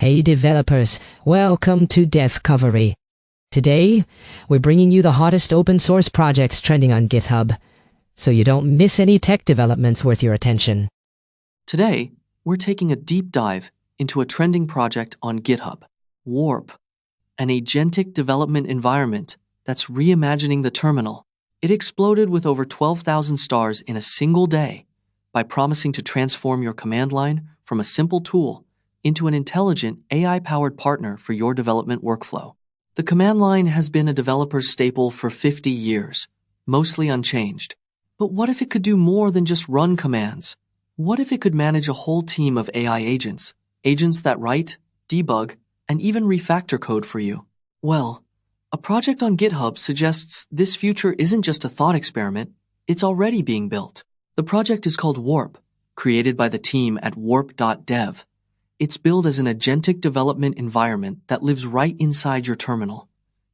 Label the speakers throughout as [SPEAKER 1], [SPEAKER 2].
[SPEAKER 1] Hey developers, welcome to Devcovery. Today, we're bringing you the hottest open source projects trending on GitHub, so you don't miss any tech developments worth your attention.
[SPEAKER 2] Today, we're taking a deep dive into a trending project on GitHub, Warp, an agentic development environment that's reimagining the terminal. It exploded with over 12,000 stars in a single day by promising to transform your command line from a simple tool into an intelligent AI-powered partner for your development workflow. The command line has been a developer's staple for 50 years, mostly unchanged. But what if it could do more than just run commands? What if it could manage a whole team of AI agents? Agents that write, debug, and even refactor code for you? Well, a project on GitHub suggests this future isn't just a thought experiment, it's already being built. The project is called Warp, created by the team at warpdotdev. It's billed as an agentic development environment that lives right inside your terminal,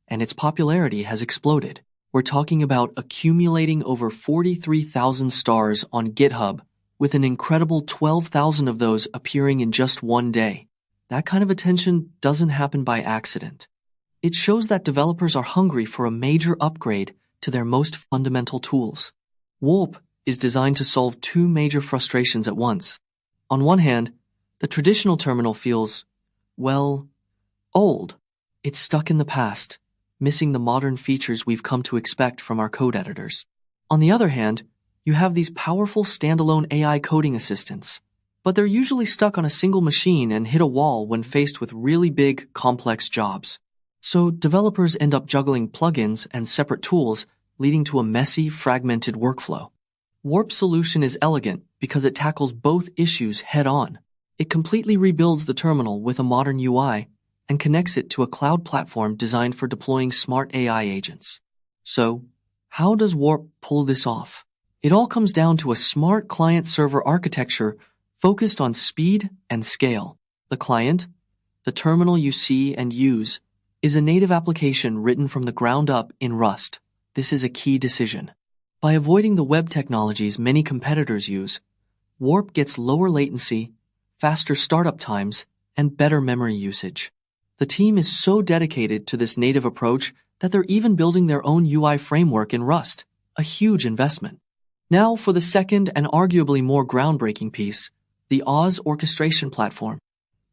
[SPEAKER 2] and its popularity has exploded. We're talking about accumulating over 43,000 stars on GitHub, with an incredible 12,000 of those appearing in just one day. That kind of attention doesn't happen by accident. It shows that developers are hungry for a major upgrade to their most fundamental tools. Warp is designed to solve two major frustrations at once. On one hand, the traditional terminal feels, well, old. It's stuck in the past, missing the modern features we've come to expect from our code editors. On the other hand, you have these powerful standalone AI coding assistants, but they're usually stuck on a single machine and hit a wall when faced with really big, complex jobs. So developers end up juggling plugins and separate tools, leading to a messy, fragmented workflow. Warp's solution is elegant because it tackles both issues head-on. It completely rebuilds the terminal with a modern UI and connects it to a cloud platform designed for deploying smart AI agents. So, how does Warp pull this off? It all comes down to a smart client-server architecture focused on speed and scale. The client, the terminal you see and use, is a native application written from the ground up in Rust. This is a key decision. By avoiding the web technologies many competitors use, Warp gets lower latency, faster startup times, and better memory usage. The team is so dedicated to this native approach that they're even building their own UI framework in Rust, a huge investment. Now for the second and arguably more groundbreaking piece, the Oz orchestration platform.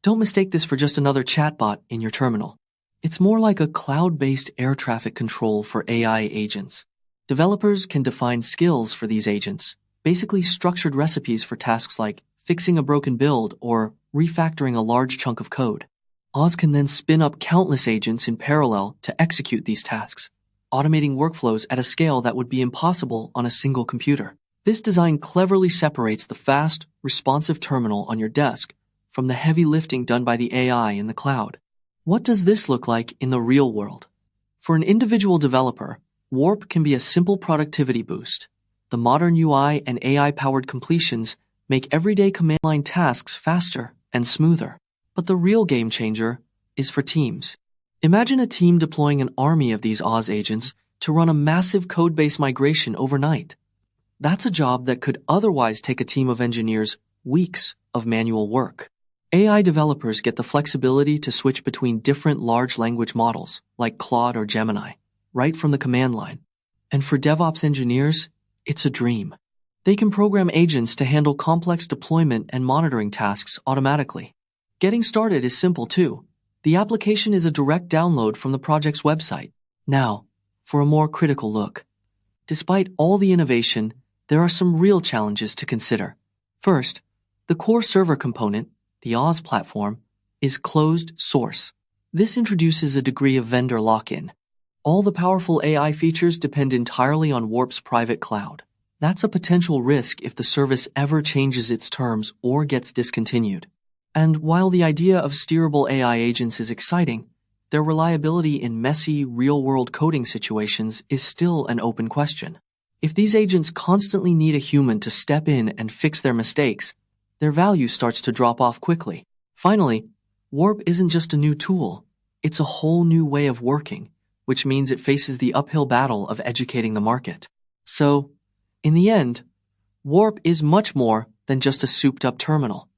[SPEAKER 2] Don't mistake this for just another chatbot in your terminal. It's more like a cloud-based air traffic control for AI agents. Developers can define skills for these agents, basically structured recipes for tasks like fixing a broken build or refactoring a large chunk of code. Oz can then spin up countless agents in parallel to execute these tasks, automating workflows at a scale that would be impossible on a single computer. This design cleverly separates the fast, responsive terminal on your desk from the heavy lifting done by the AI in the cloud. What does this look like in the real world? For an individual developer, Warp can be a simple productivity boost. The modern UI and AI-powered completions make everyday command line tasks faster and smoother. But the real game changer is for teams. Imagine a team deploying an army of these Oz agents to run a massive code-base migration overnight. That's a job that could otherwise take a team of engineers weeks of manual work. AI developers get the flexibility to switch between different large language models, like Claude or Gemini, right from the command line. And for DevOps engineers, it's a dream. They can program agents to handle complex deployment and monitoring tasks automatically. Getting started is simple too. The application is a direct download from the project's website. Now, for a more critical look. Despite all the innovation, there are some real challenges to consider. First, the core server component, the Oz platform, is closed source. This introduces a degree of vendor lock-in. All the powerful AI features depend entirely on Warp's private cloud. That's a potential risk if the service ever changes its terms or gets discontinued. And while the idea of steerable AI agents is exciting, their reliability in messy, real-world coding situations is still an open question. If these agents constantly need a human to step in and fix their mistakes, their value starts to drop off quickly. Finally, Warp isn't just a new tool, it's a whole new way of working, which means it faces the uphill battle of educating the market. So, in the end, Warp is much more than just a souped-up terminal.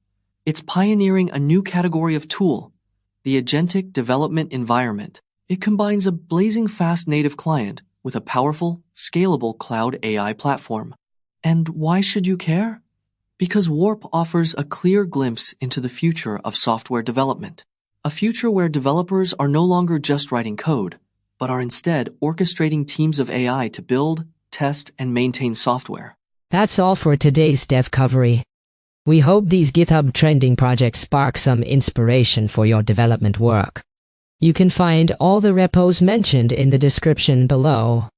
[SPEAKER 2] It's pioneering a new category of tool, the agentic development environment. It combines a blazing fast native client with a powerful, scalable cloud AI platform. And why should you care? Because Warp offers a clear glimpse into the future of software development. A future where developers are no longer just writing code, but are instead orchestrating teams of AI to build, test, and maintain software.
[SPEAKER 1] That's all for today's Devcovery. We hope these GitHub trending projects spark some inspiration for your development work. You can find all the repos mentioned in the description below.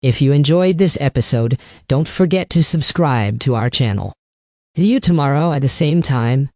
[SPEAKER 1] If you enjoyed this episode, don't forget to subscribe to our channel. See you tomorrow at the same time.